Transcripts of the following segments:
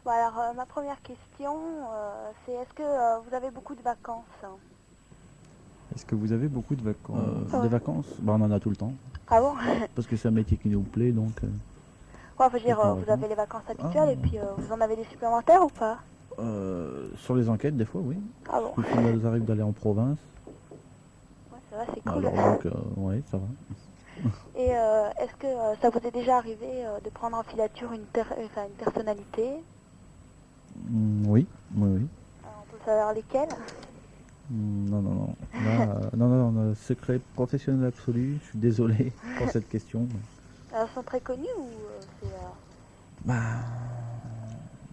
Bon, alors, ma première question, c'est est-ce que vous avez beaucoup de vacances? Est-ce que vous avez beaucoup de vacances? Ouais. Des vacances, bah, on en a tout le temps. Ah bon? Parce que c'est un métier qui nous plaît, donc Ouais, faut tout le dire, temps en vous vacances. avez les vacances Ah, habituelles et puis vous en avez des supplémentaires ou pas? sur les enquêtes, des fois, oui. Ah bon? Parce qu'il nous arrive d'aller en province. Ouais, ça va, c'est Bah, cool. alors, donc, ouais, ça va. Et est-ce que ça vous est déjà arrivé de prendre en filature une personnalité? Oui, oui, oui. On peut savoir lesquelles? Non, non, non. Là, non, non, non, secret professionnel absolu. Je suis désolé pour cette question. Elles sont très connues ou c'est... Bah,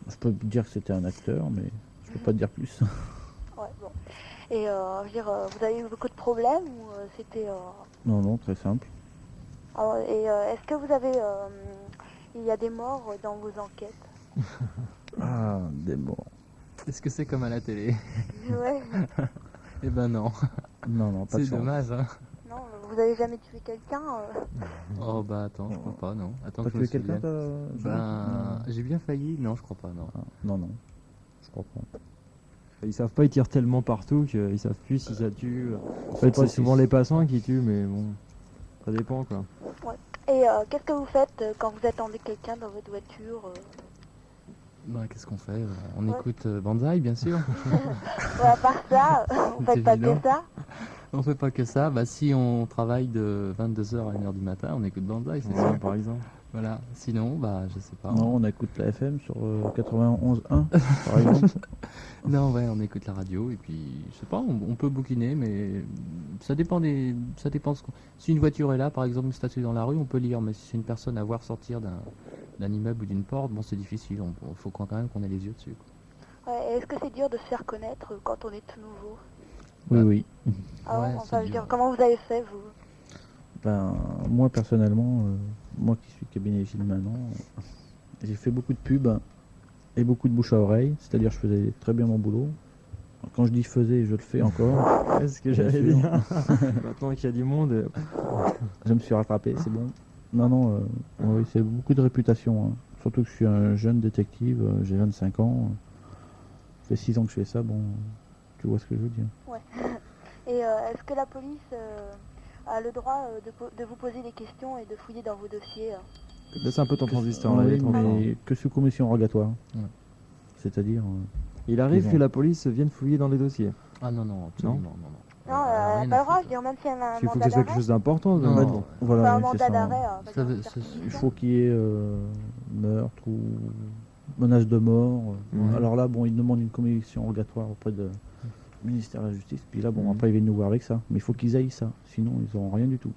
je peux te dire que c'était un acteur, mais je peux pas te dire plus. Ouais, bon. Et je veux dire, vous avez eu beaucoup de problèmes ou c'était... Non, non, très simple. Et est-ce que vous avez... il y a des morts dans vos enquêtes? Ah, des morts. Est-ce que c'est comme à la télé? Ouais. Eh ben non. Non, non, pas de C'est chance. dommage, hein. Non, vous avez jamais tué quelqu'un? Oh bah attends, je crois pas, non. Attends T'as que je me tué quelqu'un, souvienne. toi, Ben, j'ai bien failli. Non, je crois pas, non. Ah, non, non, je crois pas. Ils savent pas, ils tirent tellement partout qu'ils savent plus si ça tue. En sais fait, pas c'est si souvent c'est- les passants qui tuent, mais bon, ça dépend quoi. Et qu'est-ce que vous faites quand vous attendez quelqu'un dans votre voiture? Bah qu'est-ce qu'on fait? On Ouais. écoute Banzai, bien sûr. Ouais, à part ça, vous C'est faites pas évident. que ça? On fait pas que ça. Bah si on travaille de 22h à 1h du matin, on écoute Banzai, c'est Ouais, sûr. par exemple. Voilà. Sinon, bah je sais pas. Non, on écoute la FM sur 91.1, par exemple. Non, ouais, on écoute la radio et puis je sais pas, on peut bouquiner, mais ça dépend ça dépend si une voiture est là, par exemple, statue dans la rue, on peut lire, mais si c'est une personne à voir sortir d'un immeuble ou d'une porte, bon, c'est difficile. Faut quand même qu'on ait les yeux dessus, quoi. Ouais, et est-ce que c'est dur de se faire connaître quand on est tout nouveau? Oui, oui. Ah Ouais, ouais, c'est enfin, je veux dur. dire, comment vous avez fait, vous? Ben, moi, personnellement, moi qui suis cabinetiste maintenant, j'ai fait beaucoup de pubs et beaucoup de bouche à oreille. C'est-à-dire, je faisais très bien mon boulot. Quand je dis faisais, je le fais encore. C'est ce que Bien j'allais sûr. dire. Maintenant qu'il y a du monde, Je me suis rattrapé, c'est bon. Non, non, oui, c'est beaucoup de réputation, hein. Surtout que je suis un jeune détective, j'ai 25 ans. Ça fait 6 ans que je fais ça, bon, tu vois ce que je veux dire. Et est-ce que la police a le droit de vous poser des questions et de fouiller dans vos dossiers? laisse un peu ton transistor là, Oui, il est trop fort. mais que sous commission rogatoire. Ouais. C'est-à-dire, Il arrive Ils ont- que la police vienne fouiller dans les dossiers. Ah non, non, absolument, non, non. Non, elle Rien n'a à pas le droit, je foutre. veux dire, même si elle a un Il faut mandat que ce soit quelque d'arrêt. chose d'important. Non, mais non. bon. voilà, Enfin, un oui, c'est mandat ça. d'arrêt, Ça par veut- exemple, ça- perquisition. Il faut qu'il y ait meurtre ou menace de mort. Mhm. Alors là, bon, ils demandent une commission rogatoire auprès du ministère de la Justice. Puis là, bon, Mhm. après, ils viennent nous voir avec ça. Mais il faut qu'ils aillent ça. Sinon, ils n'auront rien du tout.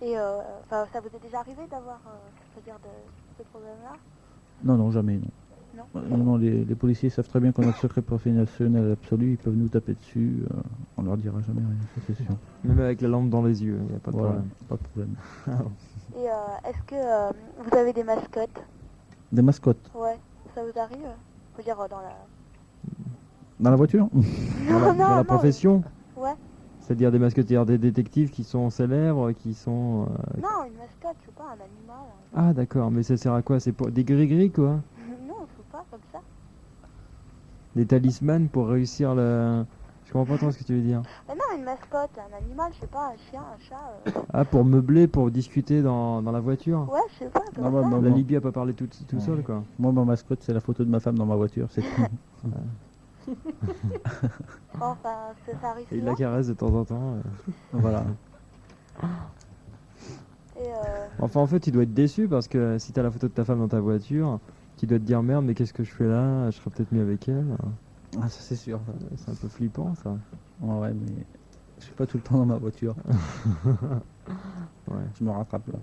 Et enfin, ça vous est déjà arrivé d'avoir c'est-à-dire de ce problème-là? Non, non, jamais, non. Non. Non, les policiers savent très bien qu'on a le secret professionnel absolu. Ils peuvent nous taper dessus. On leur dira jamais rien, ça c'est sûr. Même avec la lampe dans les yeux, il n'y a pas de Voilà, problème. pas de problème. Et est-ce que vous avez des mascottes? Des mascottes Ouais, ça vous arrive? Faut dire dans la... dans la voiture? Dans la, non, dans la non, profession, Ouais. c'est-à-dire des mascotteurs, des détectives qui sont célèbres, qui sont... Non, une mascotte, je sais pas, un animal. Ah d'accord, mais ça sert à quoi? C'est pour des gris-gris quoi? Non, faut pas comme ça. Des talismans pour réussir le... Je comprends pas trop ce que tu veux dire. Mais non, une mascotte, un animal, je sais pas, un chien, un chat. Ah, pour meubler, pour discuter dans la voiture? Ouais, je sais pas, comme Non, ça. bah, La bon. Libye a pas parlé tout seul quoi. Moi, ma mascotte, c'est la photo de ma femme dans ma voiture, c'est tout. Enfin, ça arrive Et il la souvent. caresse de temps en temps. Voilà. Et Enfin en fait tu dois être déçu parce que si t'as la photo de ta femme dans ta voiture, tu dois te dire merde mais qu'est-ce que je fais là? Je serais peut-être mieux avec elle. Ah, ça c'est sûr. C'est un peu flippant ça. Ouais, mais je suis pas tout le temps dans ma voiture. Ouais. Je me rattrape là.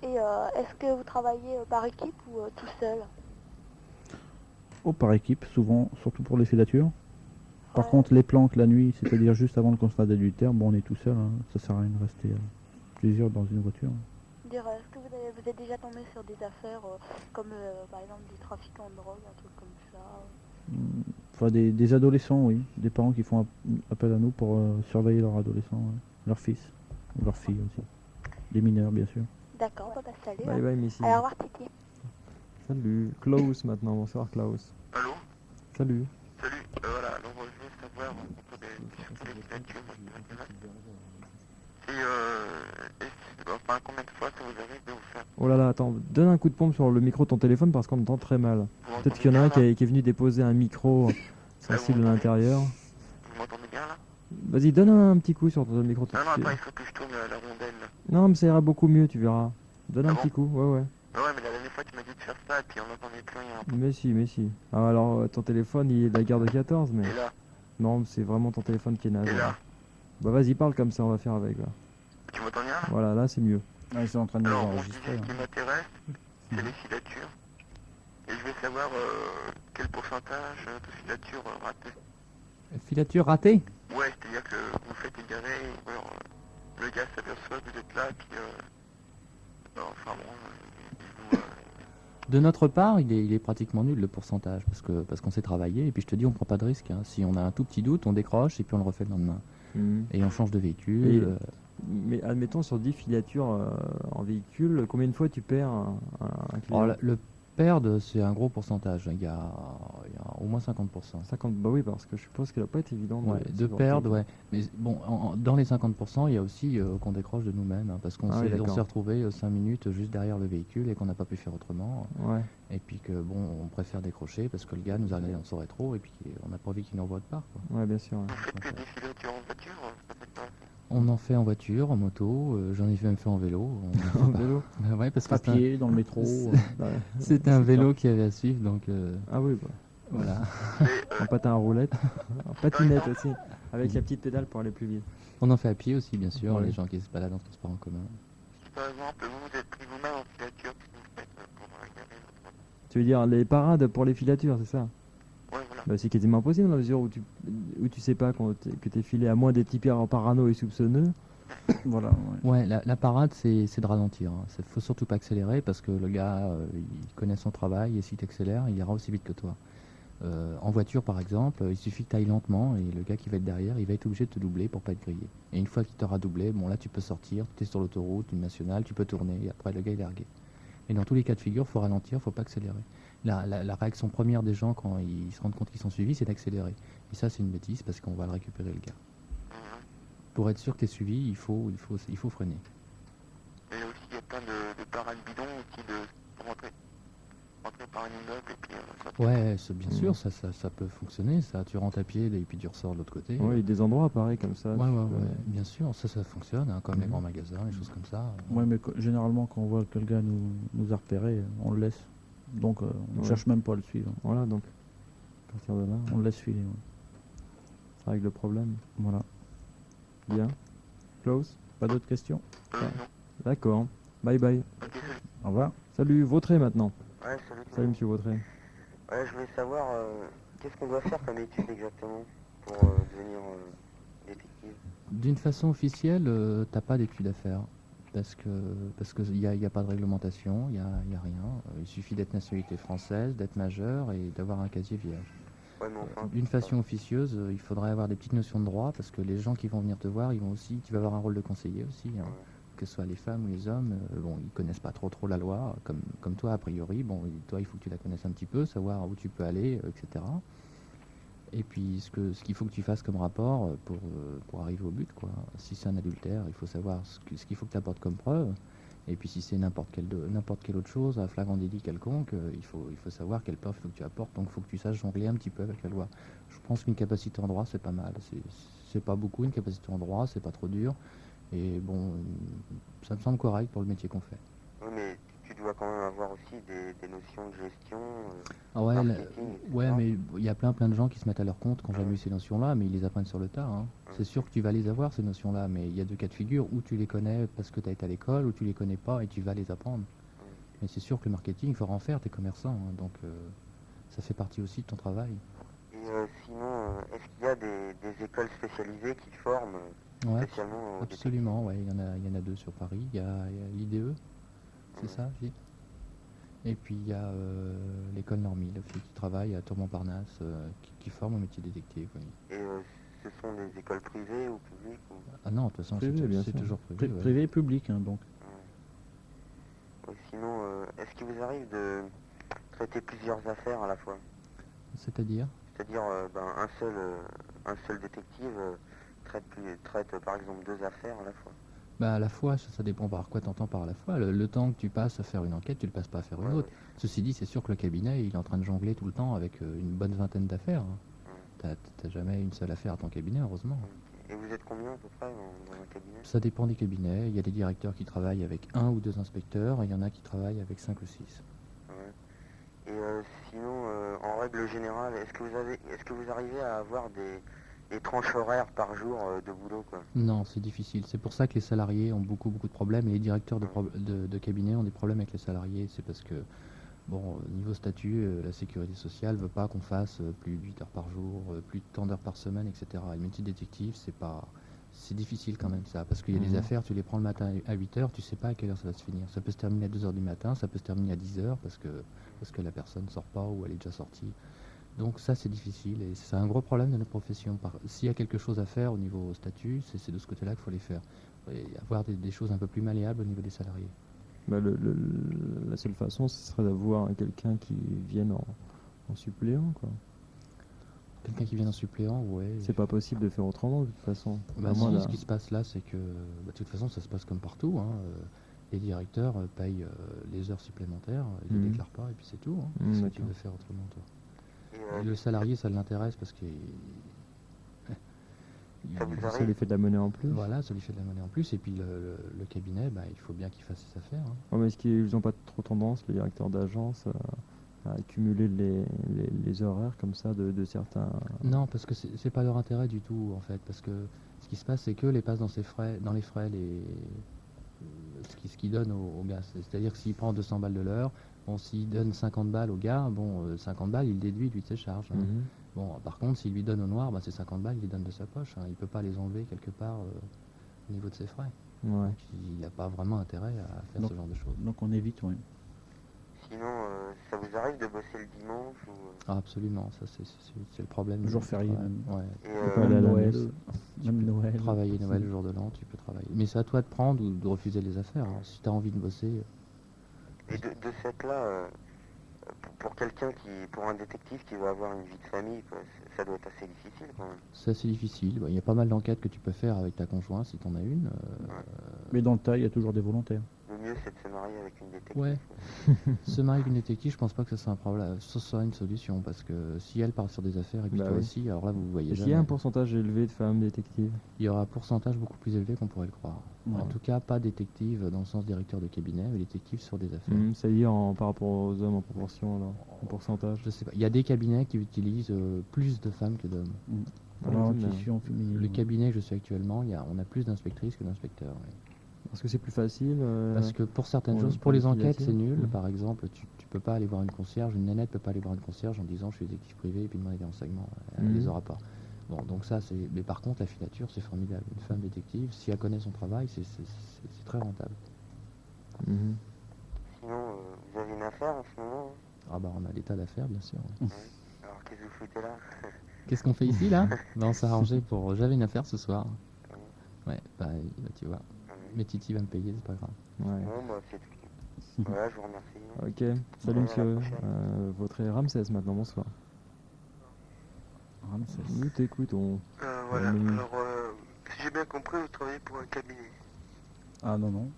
et est-ce que vous travaillez par équipe ou tout seul? Oh, par équipe, souvent, surtout pour les filatures. Par Ouais. contre, les planques la nuit, c'est-à-dire juste avant le constat d'adultère, bon, on est tout seul, hein. Ça sert à rien de rester plusieurs dans une voiture. Dire, est-ce que vous êtes déjà tombé sur des affaires comme par exemple des trafiquants de drogue, un truc comme ça? Enfin, des adolescents, oui. Des parents qui font appel à nous pour surveiller leurs adolescents, ouais. Leurs fils, ou leurs filles aussi. Des mineurs, bien sûr. D'accord, bah salut. Bye bye Missy. Allez, au revoir Titi. Salut. Klaus maintenant, bonsoir Klaus. Allô? Salut. Salut, voilà, alors je voulais savoir pour les filatures, moi, qui m'intéresse. Enfin, combien de fois ça vous arrive de vous faire? Oh là là, attends, donne un coup de pompe sur le micro de ton téléphone parce qu'on entend très mal. Vous Peut-être m'entendez qu'il y en a bien, un là? qui est venu déposer un micro sensible à m'entendez? l'intérieur. Vous m'entendez bien là? Vas-y, donne un petit coup sur ton micro. Non, non, attends, il faut que je tourne la rondelle là. Non, mais ça ira beaucoup mieux, tu verras. Donne Ah un bon? petit coup, ouais, ouais. Ah ouais, mais la dernière fois tu m'as dit de faire ça et puis on n'entendait plus rien. Mais si, mais si. Ah, alors, ton téléphone, il est de la guerre de 14, mais... Et là? Non, c'est vraiment ton téléphone qui est naze. Et là? Bah vas-y, parle comme ça, on va faire avec, là. Tu m'entends bien là? Voilà, là, c'est mieux. Ah, ils sont en train de nous Alors, bon, je enregistrer. disais, ce qui m'intéresse, c'est les filatures. Et je veux savoir quel pourcentage de filatures ratées. Filature ratée? Ouais, c'est-à-dire que vous faites égarer, ou alors le gars s'aperçoit que vous êtes là, puis enfin bon, il vous, De notre part, il est pratiquement nul le pourcentage parce qu'on sait travailler et puis je te dis on prend pas de risque, hein. Si on a un tout petit doute, on décroche et puis on le refait le lendemain. Mhm. Et on change de véhicule. Et- Mais admettons, sur 10 filatures en véhicule, combien de fois tu perds un client? Alors, le perdre, c'est un gros pourcentage. Il y a au moins 50%. 50, bah oui, parce que je suppose qu'elle va pas être évident Ouais, de perdre, ouais. Mais bon, dans les 50%, il y a aussi qu'on décroche de nous-mêmes, hein, parce qu'on Ah oui, s'est d'accord. retrouvé 5 minutes juste derrière le véhicule et qu'on n'a pas pu faire autrement. Ouais. Et puis que bon, on préfère décrocher parce que le gars nous allait dans son rétro et puis on n'a pas envie qu'il nous envoie de part, quoi. Ouais, bien sûr. Ouais. vous faites que des filatures en voiture, ça fait pas. On en fait en voiture, en moto, j'en ai même fait en vélo. En vélo. Bah ouais, parce que À c'est un- pied, dans le métro. Ouais. c'était un vélo qui avait à suivre, donc Ah oui, bah. voilà. Mais En patin à roulette. En patinette aussi. Avec la petite pédale pour aller plus vite. On en fait à pied aussi, bien sûr, Ouais. les gens qui se baladent en transport en commun. si par exemple vous êtes pris vous-même en filature, qu'est-ce que vous faites pour égarer votre... Tu veux dire les parades pour les filatures, c'est ça? Ouais, voilà. Bah, c'est quasiment impossible dans la mesure où tu sais pas que t'es filé, à moins d'être hyper parano et soupçonneux. Voilà, ouais. Ouais, la parade, c'est de ralentir, hein. Faut surtout pas accélérer parce que le gars, il connaît son travail et si tu accélères, il ira aussi vite que toi. En voiture, par exemple, il suffit que tu ailles lentement et le gars qui va être derrière, il va être obligé de te doubler pour pas être grillé. Et une fois qu'il t'aura doublé, bon là, tu peux sortir, tu es sur l'autoroute, une nationale, tu peux tourner et après le gars il est largué. Et dans tous les cas de figure, faut ralentir, faut pas accélérer. La réaction première des gens quand ils se rendent compte qu'ils sont suivis, c'est d'accélérer. Et ça, c'est une bêtise parce qu'on va le récupérer le gars. Pour être sûr que tu es suivi, il faut freiner. Et aussi il y a plein de parades bidons aussi de rentrer par un immeuble et puis sortir. Ouais, bien Mhm. sûr, ça peut fonctionner. Ça, tu rentres à pied et puis tu ressors de l'autre côté. Ouais, il y a des endroits pareils comme ça. Ouais, tu ouais, peux- ouais, bien sûr, ça fonctionne, hein, comme les Mhm. grands magasins, les choses comme ça. Ouais, mais généralement, quand on voit que le gars nous a repérés, on le laisse. Donc, on ne Ouais. cherche même pas à le suivre. Voilà, donc. À partir de là, On le laisse filer. Ouais. ça règle le problème. Voilà. Bien. Close. Pas d'autres questions? Non. D'accord. Bye bye. Ok, salut. Au revoir. Salut, Vautré maintenant. Ouais, salut. Salut, monsieur Vautré. Ouais, je voulais savoir qu'est-ce qu'on doit faire comme étude exactement pour devenir détective. D'une façon officielle, t'as pas d'études à faire. Parce que il y a pas de réglementation, il y a rien. Il suffit d'être nationalité française, d'être majeur et d'avoir un casier vierge. Ouais, mais enfin. D'une façon officieuse, il faudrait avoir des petites notions de droit parce que les gens qui vont venir te voir, tu vas avoir un rôle de conseiller aussi, hein. Ouais. Que ce soit les femmes ou les hommes, bon, ils connaissent pas trop la loi, comme toi a priori. Bon, toi, il faut que tu la connaisses un petit peu, savoir où tu peux aller, etc. Et puis ce qu'il faut que tu fasses comme rapport pour arriver au but, quoi. Si c'est un adultère, il faut savoir ce qu'il faut que tu apportes comme preuve. Et puis si c'est n'importe quelle autre chose, un flagrant délit quelconque, il faut savoir quelle preuve il faut que tu apportes. Donc il faut que tu saches jongler un petit peu avec la loi. Je pense qu'une capacité en droit, c'est pas mal. C'est pas beaucoup, une capacité en droit, c'est pas trop dur. Et bon, ça me semble correct pour le métier qu'on fait. Oui, mais tu dois quand même avoir aussi des notions de gestion. Ah ouais, marketing, etc. ouais, mais il y a plein de gens qui se mettent à leur compte quand j'amuse ces notions-là, mais ils les apprennent sur le tas, hein. C'est sûr que tu vas les avoir, ces notions-là, mais il y a deux cas de figure, où tu les connais parce que tu as été à l'école, ou tu les connais pas et tu vas les apprendre. Mais c'est sûr que le marketing, il faut en faire, t'es commerçant, hein, donc ça fait partie aussi de ton travail. Et sinon, est-ce qu'il y a des écoles spécialisées qui forment Ouais, spécialement aux absolument, ouais, il y en a deux sur Paris. Il y a l'IDE, c'est ça, Gilles. Et puis il y a l'école Normile, qui travaille à Tourmont-Parnasse, qui forme au métier de détective. Oui. Et ce sont des écoles privées ou publiques ou... Ah non, de toute façon, Privé, bien c'est sûr. toujours privé. ouais. Privé et public, hein, donc. Sinon, est-ce qu'il vous arrive traiter plusieurs affaires à la fois. C'est-à-dire? C'est-à-dire un seul détective traite par exemple 2 affaires à la fois. Bah, à la fois, ça dépend par quoi t'entends par à la fois. Le temps que tu passes à faire une enquête, tu le passes pas à faire une Ouais, autre. Ceci dit, c'est sûr que le cabinet, il est en train de jongler tout le temps avec une bonne vingtaine d'affaires, hein. T'as jamais une seule affaire à ton cabinet, heureusement. Et vous êtes combien à peu près dans un cabinet? Ça dépend des cabinets. Il y a des directeurs qui travaillent avec 1 ou 2 inspecteurs, et il y en a qui travaillent avec 5 ou 6. Ouais. Et sinon, en règle générale, est-ce que vous arrivez à avoir des tranches horaires par jour de boulot, quoi? Non, c'est difficile. C'est pour ça que les salariés ont beaucoup de problèmes, et les directeurs de cabinet ont des problèmes avec les salariés. C'est parce que, bon, niveau statut, la sécurité sociale veut pas qu'on fasse plus de 8 heures par jour, plus de tant d'heures par semaine, etc. Et le métier de détective, c'est difficile quand même ça, parce qu'il y a des affaires, tu les prends le matin à 8 heures, tu sais pas à quelle heure ça va se finir. Ça peut se terminer à 2 heures du matin, ça peut se terminer à 10 heures, parce que la personne sort pas ou elle est déjà sortie. Donc ça, c'est difficile, et c'est un gros problème de notre profession. S'il y a quelque chose à faire au niveau statut, c'est de ce côté-là qu'il faut les faire. Et avoir des choses un peu plus malléables au niveau des salariés. Bah, la seule façon, ce serait d'avoir quelqu'un qui vienne en suppléant, quoi. Quelqu'un qui vient en suppléant, ouais. C'est pas possible de faire autrement, de toute façon. Bah Vraiment, si, là- ce qui se passe là, c'est que, de toute façon, ça se passe comme partout, hein. Les directeurs payent les heures supplémentaires, ils ne Mhm. déclarent pas, et puis c'est tout, hein. Mhm, Qu'est-ce que tu d'accord. veux faire autrement, toi? Et, Et le salarié, ça l'intéresse parce qu'il... Ça vous il- Ça arrive lui fait de la monnaie en plus. Voilà, ça lui fait de la monnaie en plus, et puis le cabinet, bah, il faut bien qu'il fasse ses affaires, hein. Ouais, mais est-ce qu'ils n'ont pas trop tendance, les directeurs d'agence, à accumuler les horaires comme ça de certains... Non, parce que c'est pas leur intérêt du tout, en fait, parce que ce qui se passe, c'est que les passent dans les frais, ce qu'ils donnent au gars. C'est-à-dire que s'il prend 200 balles de l'heure, bon, s'il donne 50 balles au gars, bon, 50 balles, il déduit lui de ses charges, hein. Mhm. Bon, par contre, s'il lui donne au noir, bah, ces 50 balles, il les donne de sa poche, hein. Il peut pas les enlever quelque part au niveau de ses frais. Ouais. Donc, il n'a pas vraiment intérêt à faire Donc- ce genre de choses. Donc on évite, oui. sinon, ça vous arrive de bosser le dimanche ou... Ah, absolument, ça c'est le problème. Jour du férié travail. même. Ouais. Et, Faut pas aller à Même la Noël, messe. même Noël. Travailler Noël, le jour de l'an, tu peux travailler. Mais c'est à toi de prendre ou de refuser les affaires, hein. Si tu as envie de bosser, Et de ce fait-là, pour un détective qui veut avoir une vie de famille, quoi, ça doit être assez difficile quand même. c'est assez difficile. Il y a pas mal d'enquêtes que tu peux faire avec ta conjointe si tu en as une. Mais dans le tas, il y a toujours des volontaires. Le mieux, c'est de se marier avec une détective. Ouais. Se marier avec une détective, je pense pas que ça soit un problème, ce soit une solution, parce que si elle part sur des affaires et puis Bah toi oui. aussi, alors là vous voyez Est-ce qu'il y a jamais. un pourcentage élevé de femmes détectives? Il y aura un pourcentage beaucoup plus élevé qu'on pourrait le croire. Ouais. En tout cas, pas détective dans le sens directeur de cabinet, mais détective sur des affaires. C'est-à-dire par rapport aux hommes en proportion, alors, en pourcentage? Je sais pas. Il y a des cabinets qui utilisent plus de femmes que d'hommes. Ah, Alors, c'est bien. intuition féminine. Le cabinet que je suis actuellement, on a plus d'inspectrices que d'inspecteurs. Oui. Parce que c'est plus facile. Parce que pour certaines pour- choses, pour pour les les enquêtes, filiatives. c'est nul. Mhm. Par exemple, tu peux pas aller voir une concierge, une nénette peut pas aller voir une concierge en disant je suis détective privé et puis demander des renseignements. Elle Mhm. les aura pas. Bon, donc ça, c'est. Mais par contre, la filature, c'est formidable. Une femme détective, si elle connaît son travail, c'est très rentable. Mhm. Sinon, vous avez une affaire en ce moment, hein? Ah bah, on a des tas d'affaires, bien sûr. Ouais. Alors, qu'est-ce que vous foutez là? Qu'est-ce qu'on fait ici là? Ben, on s'est arrangé pour. J'avais une affaire ce soir. Ouais, bah tu vois. Mais Titi va me payer, c'est pas grave. Ouais. Bon, bah, c'est tout. Voilà, je vous remercie. Ok, salut Ouais, monsieur. à la prochaine. Votre est Ramsès maintenant, bonsoir. Ramsès. Nous t'écoutons. Voilà, Oui. alors, si j'ai bien compris, vous travaillez pour un cabinet. Ah non, non.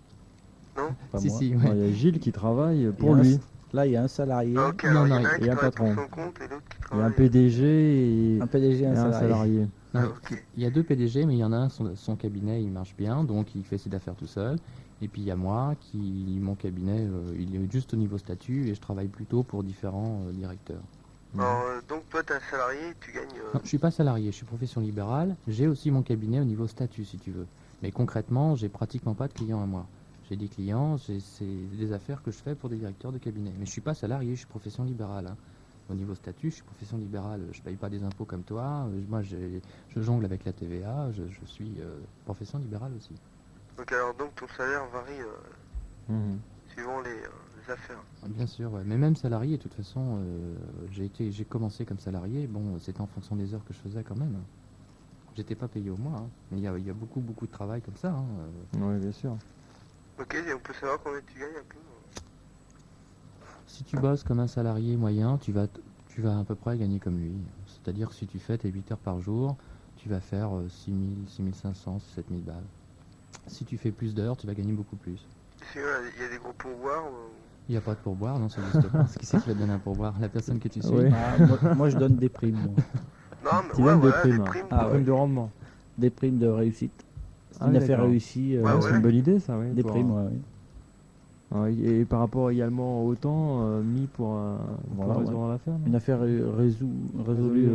Non? Pas si, moi. si, Il ouais. y a Gilles qui travaille pour Il y a lui. Là, il y a un salarié, Ah, ok, Non, alors il y non, en a un il qui y a un travaille patron. pour son compte et l'autre qui Il y a travaille... un PDG et un PDG et et un un salarié. salarié. Non, Ah, ok. il y a 2 PDG, mais il y en a un, son cabinet, il marche bien, donc il fait ses affaires tout seul. Et puis il y a moi, mon cabinet, il est juste au niveau statut et je travaille plutôt pour différents directeurs. Alors, donc toi, t'es un salarié, tu gagnes... Non, je suis pas salarié, je suis profession libérale. J'ai aussi mon cabinet au niveau statut, si tu veux. Mais concrètement, j'ai pratiquement pas de clients à moi. J'ai des clients, c'est des affaires que je fais pour des directeurs de cabinet. Mais je suis pas salarié, je suis profession libérale, hein. Au niveau statut, je suis profession libérale. Je paye pas des impôts comme toi. Moi, je jongle avec la TVA. Je suis profession libérale aussi. Ok, alors donc ton salaire varie Mhm. suivant les affaires. Ah, bien sûr, ouais. Mais même salarié, de toute façon, j'ai commencé comme salarié. Bon, c'était en fonction des heures que je faisais quand même. J'étais pas payé au mois, hein. Mais il y a beaucoup de travail comme ça, hein. Oui, bien sûr. Ok, et on peut savoir combien tu gagnes un peu? Si tu bosses comme un salarié moyen, tu vas à peu près gagner comme lui. C'est-à-dire que si tu fais tes 8 heures par jour, tu vas faire 6 000, 6 500, 7 000 balles. Si tu fais plus d'heures, tu vas gagner beaucoup plus. Sinon, il y a des gros pourboires Il n'y a pas de pourboire, non, ça n'existe pas. Qui c'est qui va te donner un pourboire? La personne que tu suis? Ouais. Moi, je donne des primes. Moi. Non, mais Tu ouais, donnes des voilà, primes, des hein. primes. Ah, quoi. Prime de rendement. Des primes de réussite. C'est Ah une oui, affaire d'accord. réussie. Ouais, C'est une bonne idée, ça, oui. Des primes, ouais. Ouais, et par rapport également au temps mis pour Voilà, résoudre l'affaire. non Une affaire résolue Résolue,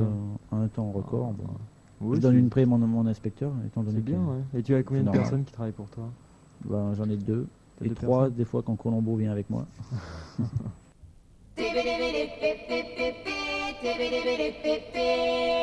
en un temps record. Bon. Oui, Je donne c'est- une prime à mon inspecteur, étant donné C'est bien, que ouais. Et tu as combien de normal. personnes qui travaillent pour toi? ben, j'en ai deux. T'as Et deux trois, personnes des fois, quand Colombo vient avec moi. Tibbidi-bidi-bip-bip-bip-bip, tibbidi-bidi-bip-bip.